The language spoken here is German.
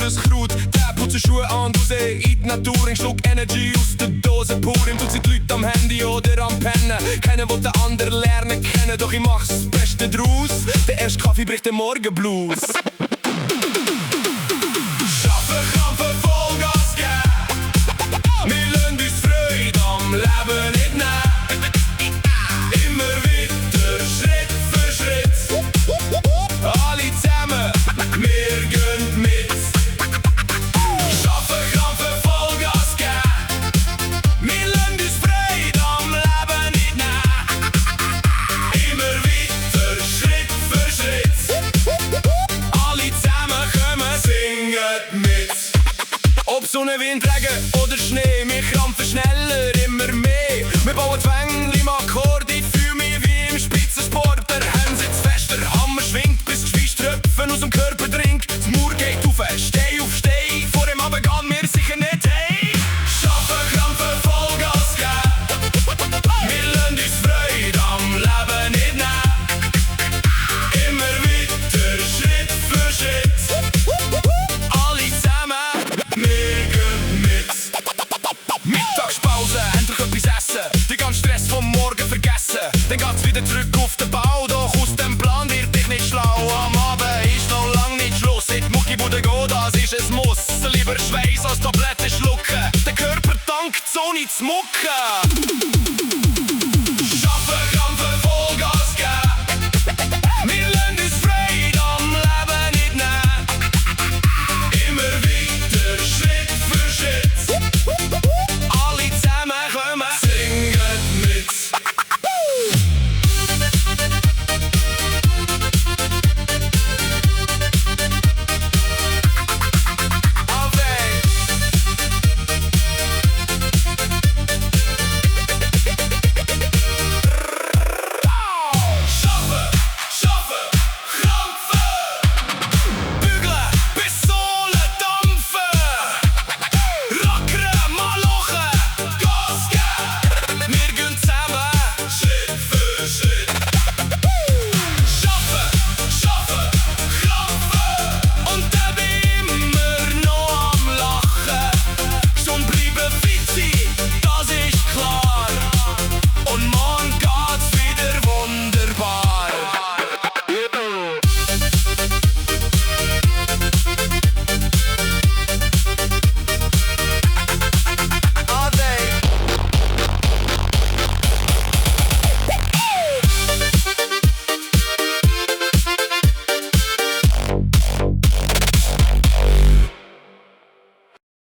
das Kraut. Der putzt Schuhe an und raus in die Natur. Ein Schluck Energy aus der Dose pur. Im Dutzend die Leute am Handy oder am Pennen. Keiner will den anderen lernen kennen, doch ich mach's das Beste draus. Der erste Kaffee bricht den Morgenblues. Schaffen, krampfen, Vollgas geben. Wir lassen uns Freude am Leben nicht nehmen. Immer weiter, Schritt für Schritt. Alle zusammen, wir gehen mit. Schaffen, krampfen, Vollgas geben. Wir lassen uns Freude am Leben nicht nehmen. Immer weiter, Schritt für Schritt. Alle zusammen kommen, singen mit. Ob Sonne, Wind, Regen oder Schnee, wir krampfen schneller, immer mehr. Wir bauen die Fängli im Akkord, ich fühl mich wie im Spitzensport. Der Hand sitzt fest, der Hammer schwingt, bis die Schweißtröpfen aus dem Körper dringt. Das Mauer geht auf, steh auf, steh, vor dem Abend wir sicher nicht, hey. Schaffen, krampfen, Vollgas geben. Wir lassen uns Freude am Leben nicht nehmen. Immer weiter, Schritt für Schritt. Alle zusammen, wir gehen mit. Mittagspause, endlich etwas essen. Den ganzen Stress vom Morgen vergessen. Dann geht's wieder zurück auf den Bau. Doch aus dem Plan wird ich nicht schlau. Am Abend ist noch lang nicht Schluss. In die Muckibude gehen, das ist ein Muss. Lieber Schweiß als Tabletten schlucken. Der Körper dankt, so nicht zu mucken.